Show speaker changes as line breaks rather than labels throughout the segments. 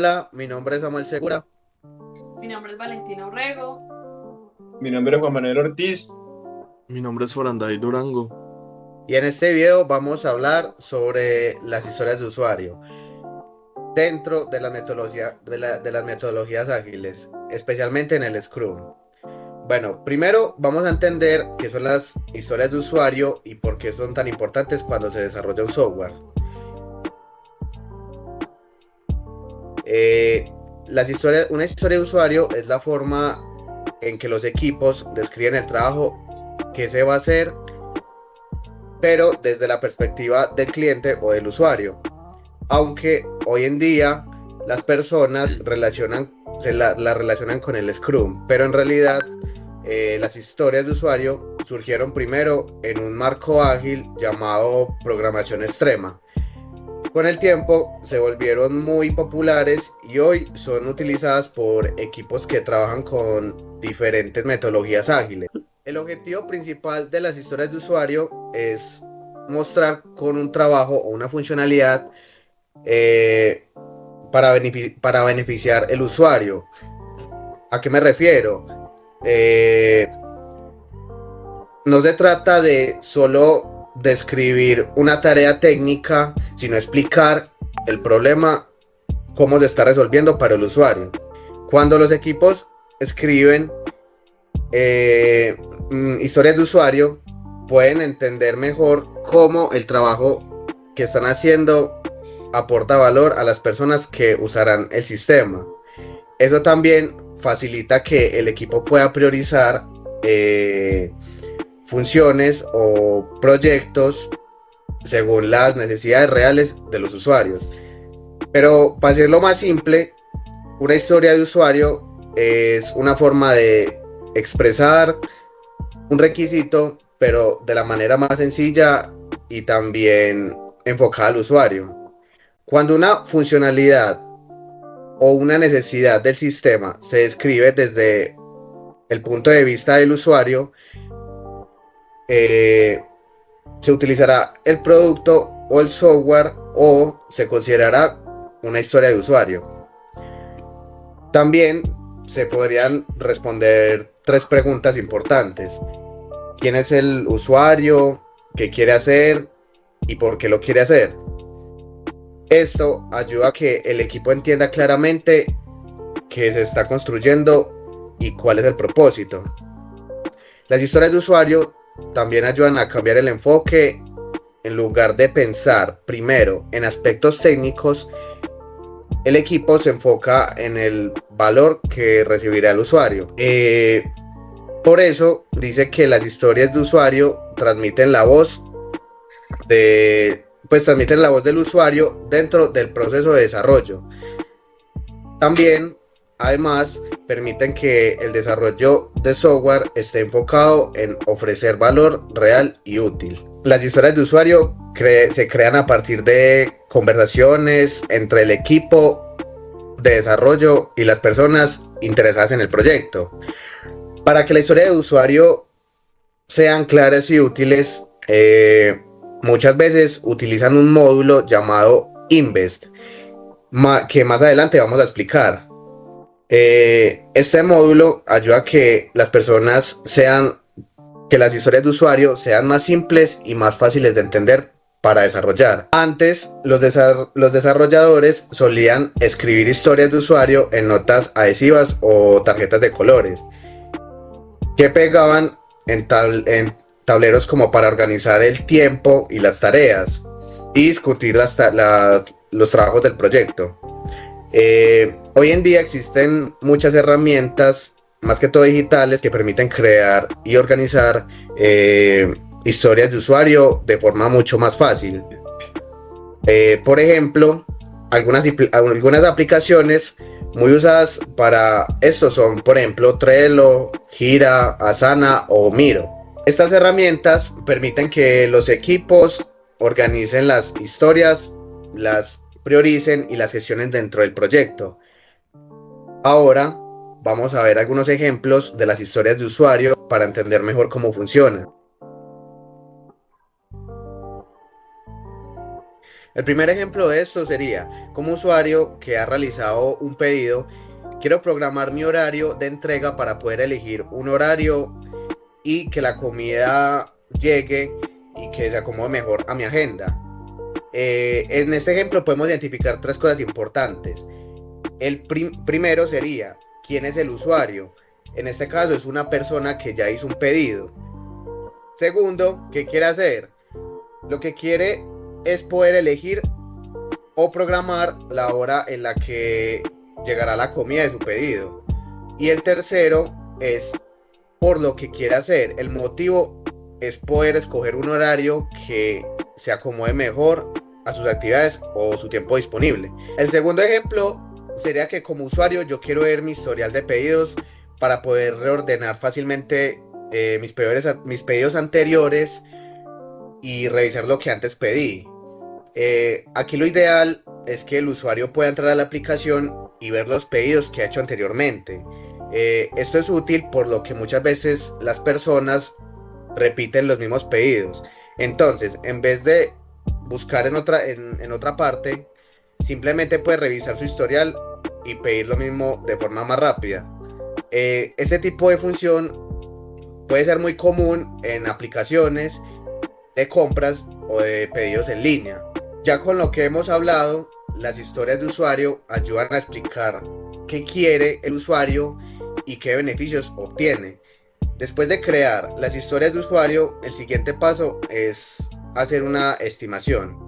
Hola, mi nombre es Samuel Segura.
Mi nombre es Valentina Urrego.
Mi nombre es Juan Manuel Ortiz.
Mi nombre es Foranday Durango.
Y en este video vamos a hablar sobre las historias de usuario dentro de las metodologías ágiles, especialmente en el Scrum. Bueno, primero vamos a entender qué son las historias de usuario y por qué son tan importantes cuando se desarrolla un software. Una historia de usuario es la forma en que los equipos describen el trabajo que se va a hacer, pero desde la perspectiva del cliente o del usuario. Aunque hoy en día las personas la relacionan con el Scrum, pero en realidad las historias de usuario surgieron primero en un marco ágil llamado programación extrema. Con el tiempo se volvieron muy populares y hoy son utilizadas por equipos que trabajan con diferentes metodologías ágiles. El objetivo principal de las historias de usuario es mostrar con un trabajo o una funcionalidad eh, para beneficiar el usuario. ¿A qué me refiero? No se trata de solo describir una tarea técnica, sino explicar el problema, cómo se está resolviendo para el usuario. Cuando los equipos escriben historias de usuario, pueden entender mejor cómo el trabajo que están haciendo aporta valor a las personas que usarán el sistema. Eso también facilita que el equipo pueda priorizar funciones o proyectos según las necesidades reales de los usuarios. Pero para hacerlo más simple, una historia de usuario es una forma de expresar un requisito, pero de la manera más sencilla y también enfocada al usuario. Cuando una funcionalidad o una necesidad del sistema se describe desde el punto de vista del usuario, se utilizará el producto o el software o se considerará una historia de usuario. También se podrían responder tres preguntas importantes. ¿Quién es el usuario? ¿Qué quiere hacer? ¿Y por qué lo quiere hacer? Esto ayuda a que el equipo entienda claramente qué se está construyendo y cuál es el propósito. Las historias de usuario también ayudan a cambiar el enfoque. En lugar de pensar primero en aspectos técnicos, el equipo se enfoca en el valor que recibirá el usuario. Por eso dice que las historias de usuario transmiten la voz del usuario dentro del proceso de desarrollo. También, además, permiten que el desarrollo de software esté enfocado en ofrecer valor real y útil. Las historias de usuario se crean a partir de conversaciones entre el equipo de desarrollo y las personas interesadas en el proyecto. Para que la historia de usuario sean claras y útiles, muchas veces utilizan un módulo llamado Invest, que más adelante vamos a explicar. Este módulo ayuda a que que las historias de usuario sean más simples y más fáciles de entender para desarrollar. Antes, los desarrolladores solían escribir historias de usuario en notas adhesivas o tarjetas de colores que pegaban en tableros como para organizar el tiempo y las tareas y discutir los trabajos del proyecto. Hoy en día existen muchas herramientas, más que todo digitales, que permiten crear y organizar historias de usuario de forma mucho más fácil. Por ejemplo, algunas aplicaciones muy usadas para esto son, por ejemplo, Trello, Jira, Asana o Miro. Estas herramientas permiten que los equipos organicen las historias, las prioricen y las gestionen dentro del proyecto. Ahora vamos a ver algunos ejemplos de las historias de usuario para entender mejor cómo funcionan. El primer ejemplo de esto sería, como usuario que ha realizado un pedido, quiero programar mi horario de entrega para poder elegir un horario y que la comida llegue y que se acomode mejor a mi agenda. En este ejemplo podemos identificar tres cosas importantes. El primero sería, ¿quién es el usuario? En este caso es una persona que ya hizo un pedido. Segundo, ¿qué quiere hacer? Lo que quiere es poder elegir o programar la hora en la que llegará la comida de su pedido. Y el tercero es por lo que quiere hacer. El motivo es poder escoger un horario que se acomode mejor a sus actividades o su tiempo disponible. El segundo ejemplo sería que como usuario yo quiero ver mi historial de pedidos para poder reordenar fácilmente mis pedidos anteriores y revisar lo que antes pedí. Aquí lo ideal es que el usuario pueda entrar a la aplicación y ver los pedidos que ha hecho anteriormente. Esto es útil por lo que muchas veces las personas repiten los mismos pedidos. Entonces, en vez de buscar en otra parte, simplemente puede revisar su historial y pedir lo mismo de forma más rápida. Este tipo de función puede ser muy común en aplicaciones de compras o de pedidos en línea. Ya con lo que hemos hablado, las historias de usuario ayudan a explicar qué quiere el usuario y qué beneficios obtiene. Después de crear las historias de usuario, el siguiente paso es hacer una estimación.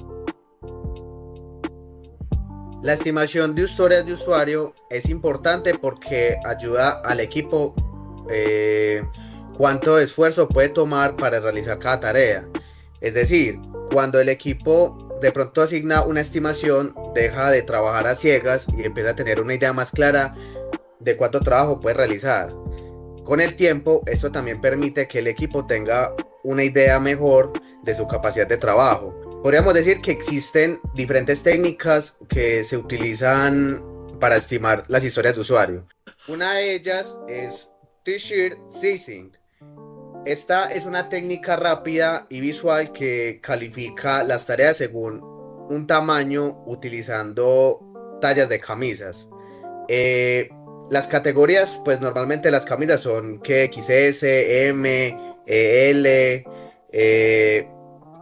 La estimación de historias de usuario es importante porque ayuda al equipo cuánto esfuerzo puede tomar para realizar cada tarea. Es decir, cuando el equipo de pronto asigna una estimación, deja de trabajar a ciegas y empieza a tener una idea más clara de cuánto trabajo puede realizar. Con el tiempo, esto también permite que el equipo tenga una idea mejor de su capacidad de trabajo. Podríamos decir que existen diferentes técnicas que se utilizan para estimar las historias de usuario. Una de ellas es T-shirt sizing. Esta es una técnica rápida y visual que califica las tareas según un tamaño utilizando tallas de camisas. Las categorías, pues normalmente las camisas son que XS, M, L,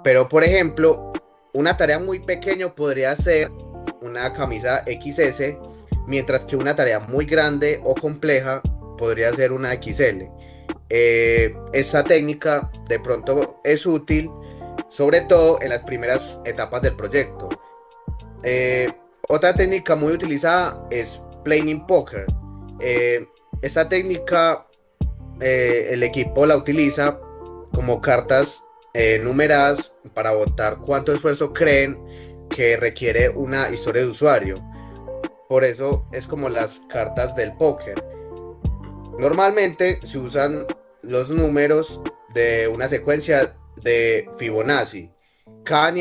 pero por ejemplo, una tarea muy pequeña podría ser una camisa XS, mientras que una tarea muy grande o compleja podría ser una XL. Esta técnica de pronto es útil, sobre todo en las primeras etapas del proyecto. Otra técnica muy utilizada es Planning Poker. Esta técnica el equipo la utiliza como cartas numeradas para votar cuánto esfuerzo creen que requiere una historia de usuario. Por eso es como las cartas del póker. Normalmente se usan los números de una secuencia de Fibonacci. Cada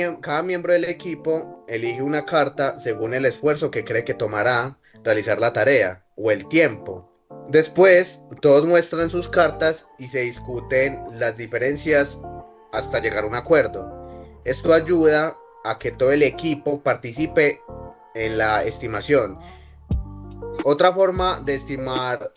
miembro del equipo elige una carta según el esfuerzo que cree que tomará realizar la tarea o el tiempo. Después, todos muestran sus cartas y se discuten las diferencias hasta llegar a un acuerdo. Esto ayuda a que todo el equipo participe en la estimación. Otra forma de estimar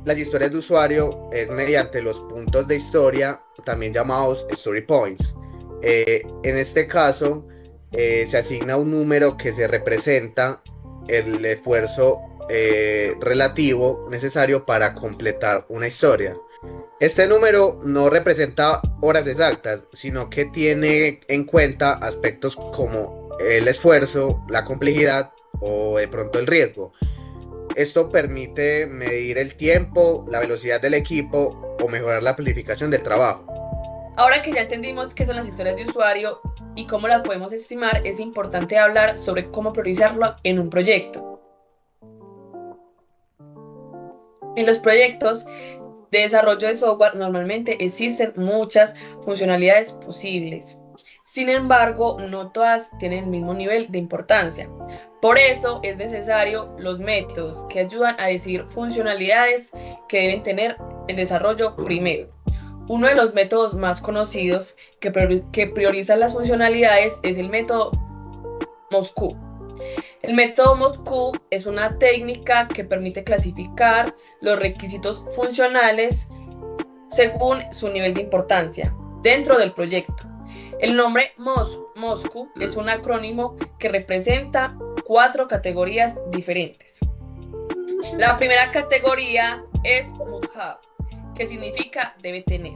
las historias de usuario es mediante los puntos de historia, también llamados story points. En este caso, se asigna un número que se representa el esfuerzo relativo necesario para completar una historia. Este número no representa horas exactas, sino que tiene en cuenta aspectos como el esfuerzo, la complejidad o de pronto el riesgo. Esto permite medir el tiempo, la velocidad del equipo o mejorar la planificación del trabajo.
Ahora que ya entendimos qué son las historias de usuario y cómo las podemos estimar, es importante hablar sobre cómo priorizarlo en un proyecto. En los proyectos de desarrollo de software normalmente existen muchas funcionalidades posibles. Sin embargo, no todas tienen el mismo nivel de importancia. Por eso es necesario los métodos que ayudan a decidir funcionalidades que deben tener el desarrollo primero. Uno de los métodos más conocidos que prioriza las funcionalidades es el método Moscú. El método Moscú es una técnica que permite clasificar los requisitos funcionales según su nivel de importancia dentro del proyecto. El nombre Moscú es un acrónimo que representa 4 categorías diferentes. La primera categoría es Must-have, que significa debe tener.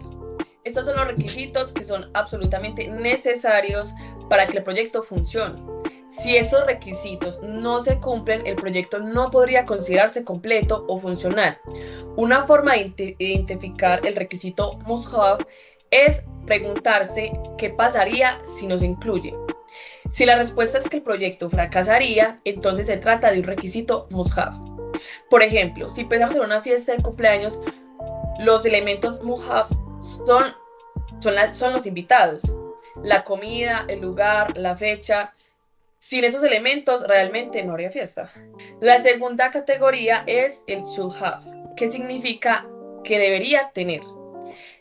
Estos son los requisitos que son absolutamente necesarios para que el proyecto funcione. Si esos requisitos no se cumplen, el proyecto no podría considerarse completo o funcional. Una forma de identificar el requisito must-have es preguntarse qué pasaría si no se incluye. Si la respuesta es que el proyecto fracasaría, entonces se trata de un requisito must-have. Por ejemplo, si pensamos en una fiesta de cumpleaños, los elementos must-have son los invitados, la comida, el lugar, la fecha. Sin esos elementos realmente no habría fiesta. La segunda categoría es el should have, que significa que debería tener.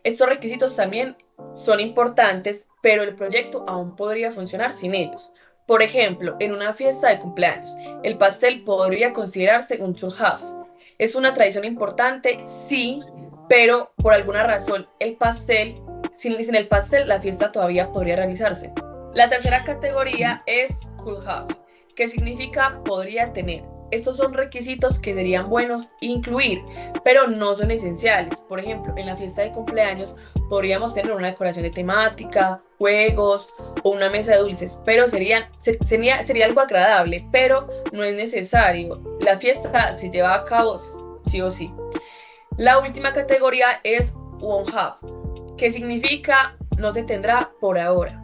Estos requisitos también son importantes, pero el proyecto aún podría funcionar sin ellos. Por ejemplo, en una fiesta de cumpleaños, el pastel podría considerarse un should have. Es una tradición importante, sí, pero por alguna razón sin el pastel la fiesta todavía podría realizarse. La tercera categoría es could have, que significa podría tener. Estos son requisitos que serían buenos incluir, pero no son esenciales. Por ejemplo, en la fiesta de cumpleaños podríamos tener una decoración de temática, juegos o una mesa de dulces, pero sería algo agradable, pero no es necesario. La fiesta se lleva a cabo sí o sí. La última categoría es won't have, que significa no se tendrá por ahora.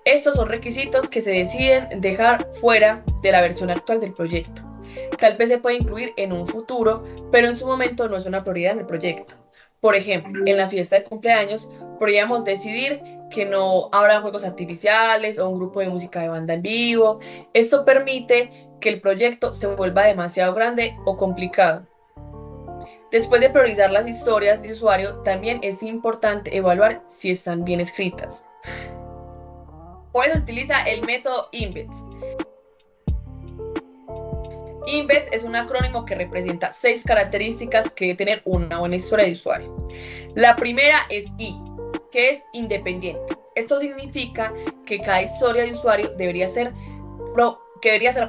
Estos son requisitos que se deciden dejar fuera de la versión actual del proyecto. Tal vez se puede incluir en un futuro, pero en su momento no es una prioridad en el proyecto. Por ejemplo, en la fiesta de cumpleaños podríamos decidir que no habrá juegos artificiales o un grupo de música de banda en vivo. Esto permite que el proyecto se vuelva demasiado grande o complicado. Después de priorizar las historias de usuario, también es importante evaluar si están bien escritas. Por eso se utiliza el método INVETS. INVETS es un acrónimo que representa 6 características que debe tener una buena historia de usuario. La primera es I, que es independiente. Esto significa que cada historia de usuario debería ser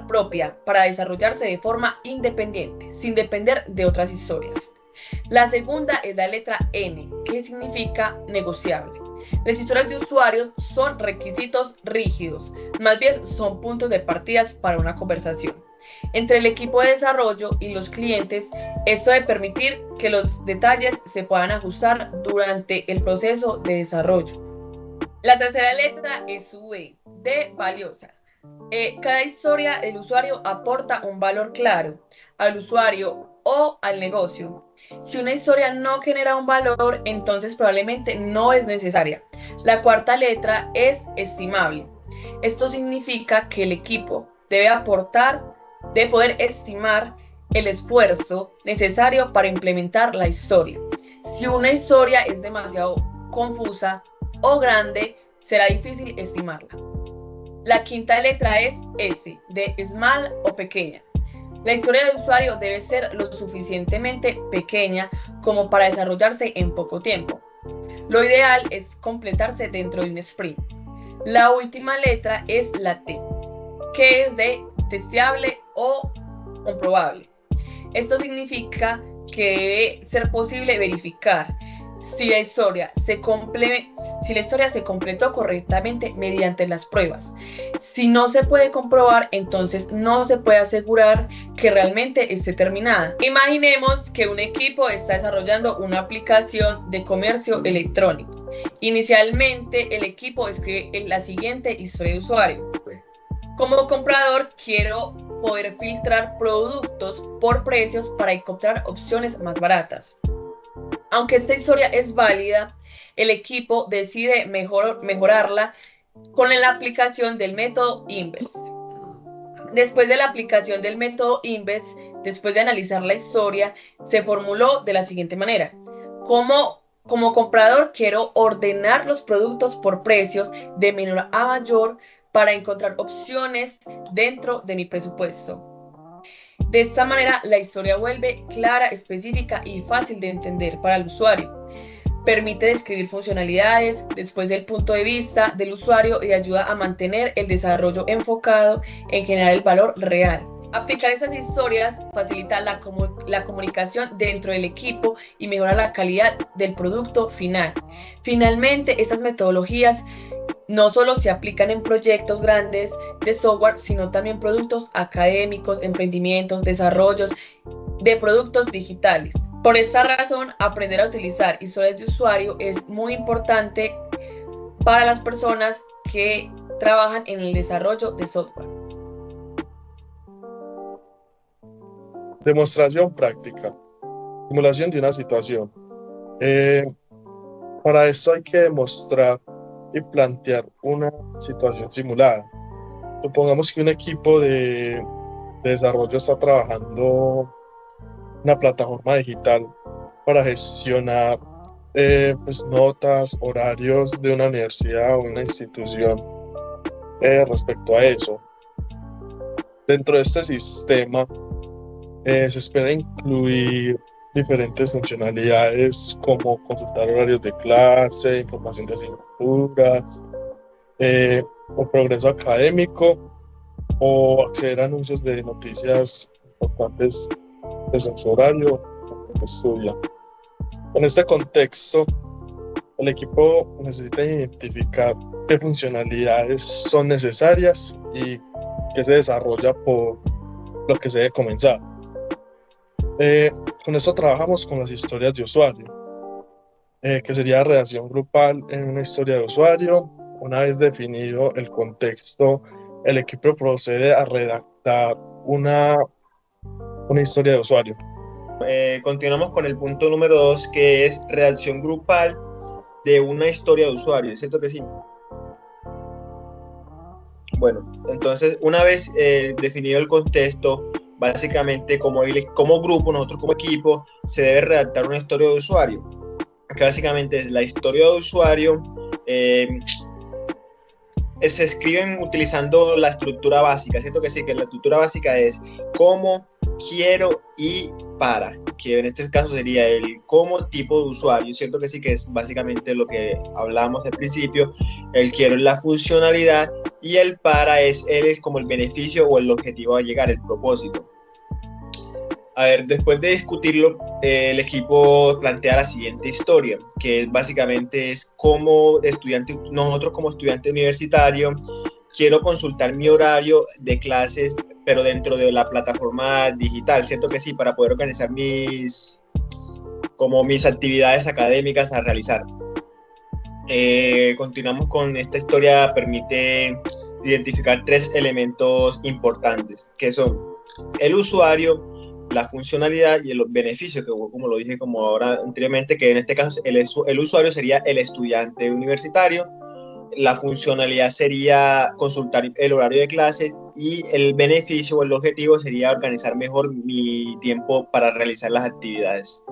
propia para desarrollarse de forma independiente, sin depender de otras historias. La segunda es la letra N, que significa negociable. Las historias de usuarios son requisitos rígidos, más bien son puntos de partida para una conversación entre el equipo de desarrollo y los clientes. Esto debe permitir que los detalles se puedan ajustar durante el proceso de desarrollo. La tercera letra es V, de valiosa. Cada historia del usuario aporta un valor claro al usuario o al negocio. Si una historia no genera un valor, entonces probablemente no es necesaria. La cuarta letra es estimable. Esto significa que el equipo debe poder estimar el esfuerzo necesario para implementar la historia. Si una historia es demasiado confusa o grande, será difícil estimarla. La quinta letra es S, de small o pequeña. La historia del usuario debe ser lo suficientemente pequeña como para desarrollarse en poco tiempo. Lo ideal es completarse dentro de un sprint. La última letra es la T, que es de testeable o comprobable. Esto significa que debe ser posible verificar si la historia se completó correctamente mediante las pruebas. Si no se puede comprobar, entonces no se puede asegurar que realmente esté terminada. Imaginemos que un equipo está desarrollando una aplicación de comercio electrónico. Inicialmente, el equipo escribe la siguiente historia de usuario. Como comprador, quiero poder filtrar productos por precios para encontrar opciones más baratas. Aunque esta historia es válida, el equipo decide mejorarla con la aplicación del método INVEST. Después de la aplicación del método INVEST, después de analizar la historia, se formuló de la siguiente manera. Como comprador, quiero ordenar los productos por precios de menor a mayor para encontrar opciones dentro de mi presupuesto. De esta manera, la historia vuelve clara, específica y fácil de entender para el usuario. Permite describir funcionalidades desde el punto de vista del usuario y ayuda a mantener el desarrollo enfocado en generar el valor real. Aplicar esas historias facilita la comunicación dentro del equipo y mejora la calidad del producto final. Finalmente, estas metodologías no solo se aplican en proyectos grandes de software, sino también productos académicos, emprendimientos, desarrollos de productos digitales. Por esta razón, aprender a utilizar historias de usuario es muy importante para las personas que trabajan en el desarrollo de software.
Demostración práctica. Simulación de una situación. Para esto hay que demostrar y plantear una situación simulada. Supongamos que un equipo de desarrollo está trabajando una plataforma digital para gestionar notas, horarios de una universidad o una institución respecto a eso. Dentro de este sistema se espera incluir diferentes funcionalidades como consultar horarios de clase, información de asignaturas, o progreso académico, o acceder a anuncios de noticias importantes de su horario que estudia. En este contexto, el equipo necesita identificar qué funcionalidades son necesarias y qué se desarrolla por lo que se debe comenzar. Con esto trabajamos con las historias de usuario, que sería redacción grupal en una historia de usuario. Una vez definido el contexto, el equipo procede a redactar una historia de usuario.
Continuamos con el punto número 2, que es redacción grupal de una historia de usuario, ¿cierto que sí? Bueno, entonces una vez definido el contexto, básicamente como grupo, nosotros como equipo, se debe redactar una historia de usuario, que básicamente es la historia de usuario. Se escriben utilizando la estructura básica, ¿cierto que sí? Que la estructura básica es cómo, quiero y para, que en este caso sería el cómo tipo de usuario, ¿cierto que sí? Que es básicamente lo que hablábamos al principio. El quiero es la funcionalidad y el para es como el beneficio o el objetivo a llegar, el propósito. A ver, después de discutirlo, el equipo plantea la siguiente historia, que básicamente es nosotros como estudiante universitario, quiero consultar mi horario de clases, pero dentro de la plataforma digital, ¿cierto que sí? Para poder organizar mis actividades académicas a realizar. Continuamos con esta historia, permite identificar 3 elementos importantes, que son el usuario, la funcionalidad y el beneficio, que como lo dije como ahora anteriormente, que en este caso el usuario sería el estudiante universitario, la funcionalidad sería consultar el horario de clase y el beneficio o el objetivo sería organizar mejor mi tiempo para realizar las actividades.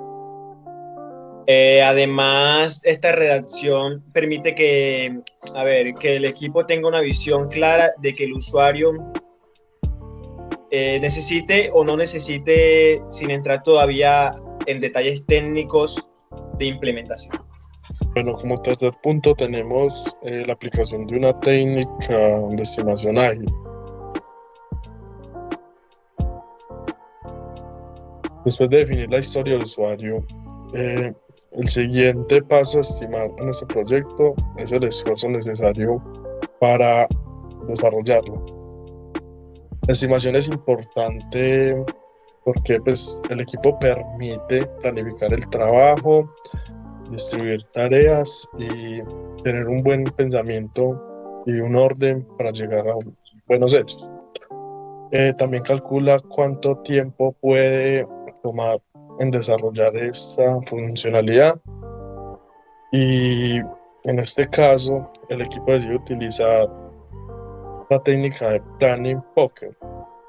Además, esta redacción permite que el equipo tenga una visión clara de que el usuario necesite o no necesite, sin entrar todavía en detalles técnicos de implementación.
Bueno, como tercer punto tenemos la aplicación de una técnica de estimación ágil. Después de definir la historia del usuario, el siguiente paso a estimar en este proyecto es el esfuerzo necesario para desarrollarlo. La estimación es importante porque el equipo permite planificar el trabajo, distribuir tareas y tener un buen pensamiento y un orden para llegar a buenos hechos. También calcula cuánto tiempo puede tomar en desarrollar esta funcionalidad y en este caso el equipo decide utilizar la técnica de Planning Poker,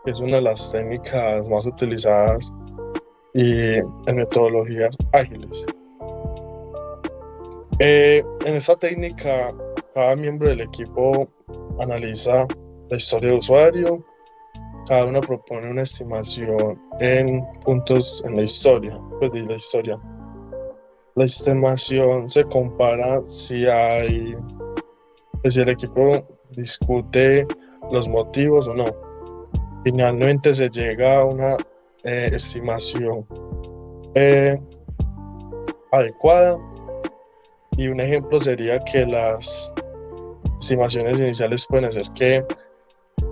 que es una de las técnicas más utilizadas y en metodologías ágiles. En esta técnica, cada miembro del equipo analiza la historia de usuario. Cada uno propone una estimación en puntos en la historia, pues de la historia. La estimación se compara si pues si el equipo discute los motivos o no. Finalmente se llega a una estimación adecuada, y un ejemplo sería que las estimaciones iniciales pueden ser que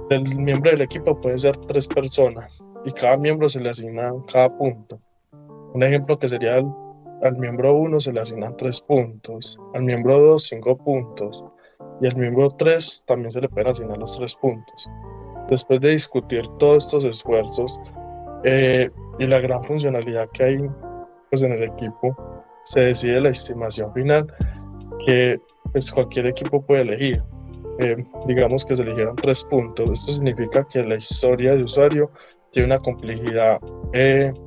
del miembro del equipo pueden ser 3 personas y cada miembro se le asigna cada punto. Un ejemplo que sería al miembro 1 se le asignan 3 puntos, al miembro 2 5 puntos y al miembro 3 también se le pueden asignar los 3 puntos. Después de discutir todos estos esfuerzos y la gran funcionalidad que hay pues, en el equipo, se decide la estimación final que pues, cualquier equipo puede elegir. Digamos que se eligieron 3 puntos. Esto significa que la historia de usuario tiene una complejidad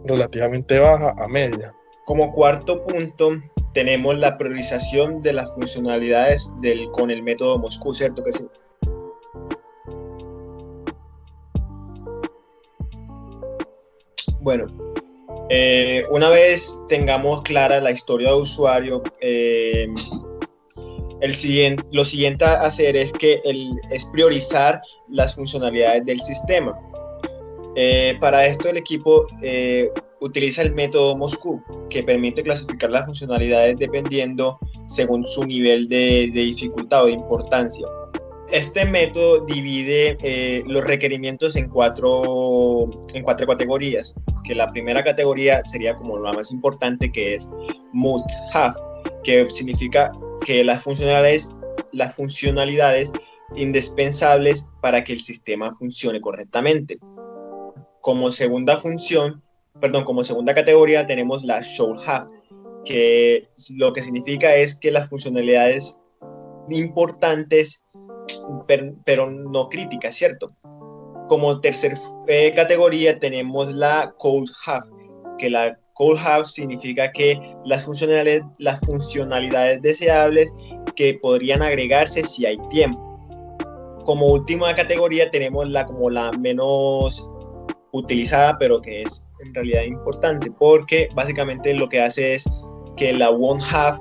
relativamente baja a media.
Como cuarto punto, tenemos la priorización de las funcionalidades con el método Moscú, ¿cierto que sí? Bueno, una vez tengamos clara la historia de usuario, lo siguiente a hacer es priorizar las funcionalidades del sistema. Para esto el equipo utiliza el método Moscú, que permite clasificar las funcionalidades dependiendo según su nivel de dificultad o de importancia. Este método divide los requerimientos en cuatro categorías, que la primera categoría sería como la más importante, que es must have, que significa que las funcionalidades indispensables para que el sistema funcione correctamente. Como segunda categoría tenemos la should have, que lo que significa es que las funcionalidades importantes pero no críticas, ¿cierto? Como tercer categoría tenemos la could have, que la could have significa que las funcionalidades deseables que podrían agregarse si hay tiempo. Como última categoría tenemos como la menos utilizada, pero que es en realidad importante, porque básicamente lo que hace es que la won't have,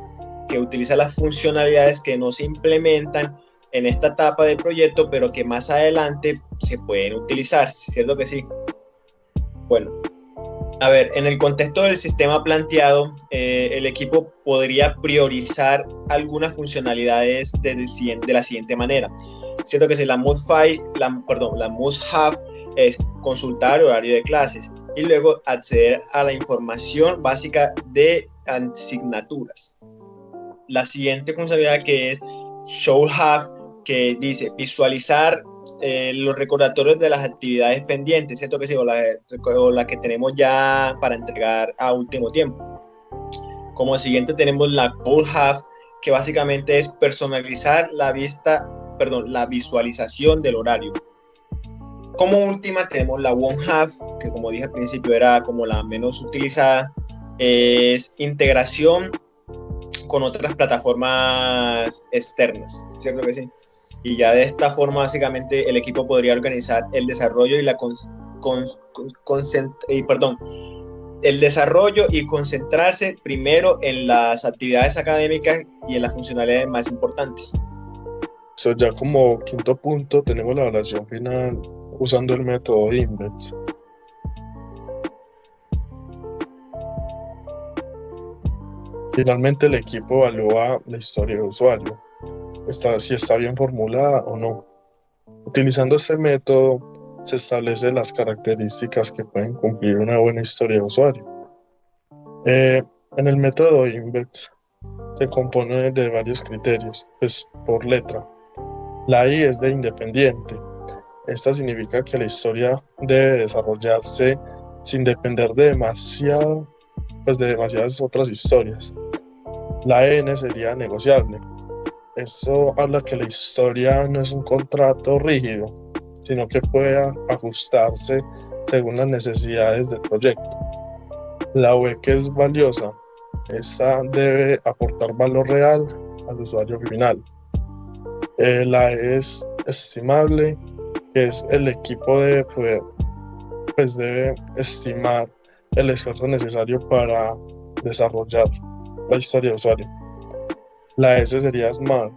que utiliza las funcionalidades que no se implementan en esta etapa del proyecto, pero que más adelante se pueden utilizar, ¿cierto que sí? Bueno, a ver, en el contexto del sistema planteado, el equipo podría priorizar algunas funcionalidades de la siguiente manera. Cierto que si la must have es consultar horario de clases y luego acceder a la información básica de asignaturas. La siguiente funcionalidad que es should have, que dice visualizar los recordatorios de las actividades pendientes, ¿cierto que sí? O la que tenemos ya para entregar a último tiempo. Como siguiente tenemos la could have, que básicamente es personalizar la visualización del horario. Como última tenemos la won't have, que como dije al principio era como la menos utilizada, es integración con otras plataformas externas, ¿cierto que sí? Y ya de esta forma básicamente el equipo podría organizar el desarrollo y concentrarse primero en las actividades académicas y en las funcionalidades más importantes.
Ya como quinto punto tenemos la evaluación final usando el método INVEX. Finalmente el equipo evalúa la historia de usuario, si está bien formulada o no. Utilizando este método se establecen las características que pueden cumplir una buena historia de usuario. En el método INVEX se compone de varios criterios, pues por letra. La I es de independiente. Esta significa que la historia debe desarrollarse sin depender de demasiadas otras historias. La N sería negociable. Esto habla que la historia no es un contrato rígido, sino que puede ajustarse según las necesidades del proyecto. La V, que es valiosa, esta debe aportar valor real al usuario final. La E es estimable, que es el equipo debe poder, pues debe estimar el esfuerzo necesario para desarrollar la historia de usuario. La S sería Smart,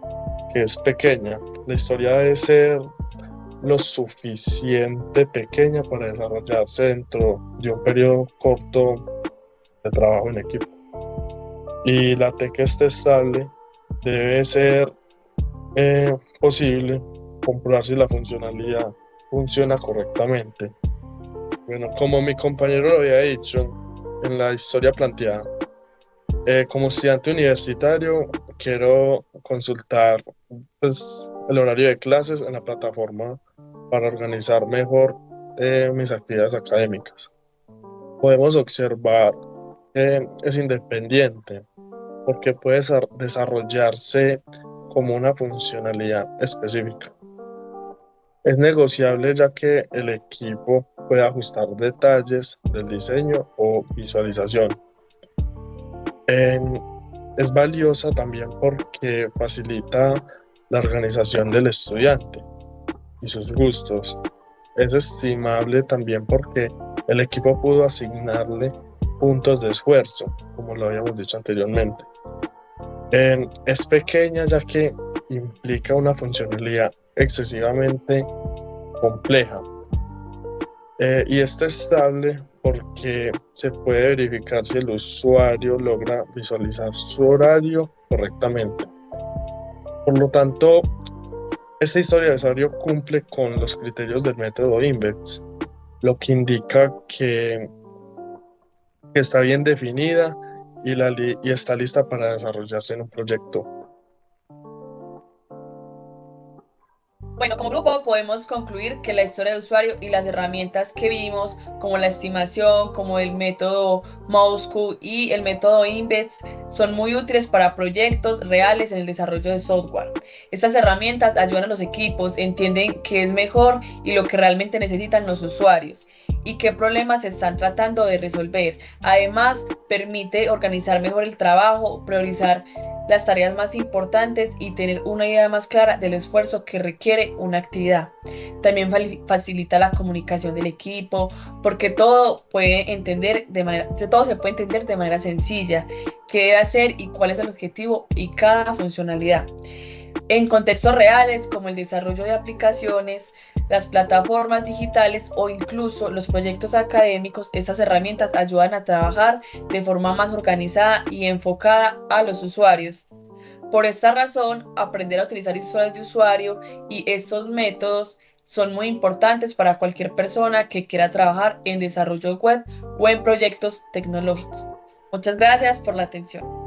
que es pequeña. La historia debe ser lo suficiente pequeña para desarrollarse dentro de un periodo corto de trabajo en equipo. Y la T, que esté estable, debe ser posible comprobar si la funcionalidad funciona correctamente. Bueno, como mi compañero lo había dicho en la historia planteada, como estudiante universitario quiero consultar pues, el horario de clases en la plataforma para organizar mejor mis actividades académicas. Podemos observar que es independiente porque puede desarrollarse como una funcionalidad específica. Es negociable ya que el equipo puede ajustar detalles del diseño o visualización. Es valiosa también porque facilita la organización del estudiante y sus gustos. Es estimable también porque el equipo pudo asignarle puntos de esfuerzo, como lo habíamos dicho anteriormente. Es pequeña ya que implica una funcionalidad excesivamente compleja. Y está estable porque se puede verificar si el usuario logra visualizar su horario correctamente. Por lo tanto, esta historia de usuario cumple con los criterios del método INVEX, lo que indica que está bien definida y está lista para desarrollarse en un proyecto.
Bueno, como grupo podemos concluir que la historia de usuario y las herramientas que vimos, como la estimación, como el método MouseQ y el método INVEX, son muy útiles para proyectos reales en el desarrollo de software. Estas herramientas ayudan a los equipos, entienden qué es mejor y lo que realmente necesitan los usuarios y qué problemas se están tratando de resolver. Además, permite organizar mejor el trabajo, priorizar las tareas más importantes y tener una idea más clara del esfuerzo que requiere una actividad. También facilita la comunicación del equipo porque todo se puede entender de manera sencilla, qué debe hacer y cuál es el objetivo y cada funcionalidad. En contextos reales como el desarrollo de aplicaciones, las plataformas digitales o incluso los proyectos académicos, estas herramientas ayudan a trabajar de forma más organizada y enfocada a los usuarios. Por esta razón, aprender a utilizar historias de usuario y estos métodos son muy importantes para cualquier persona que quiera trabajar en desarrollo web o en proyectos tecnológicos. Muchas gracias por la atención.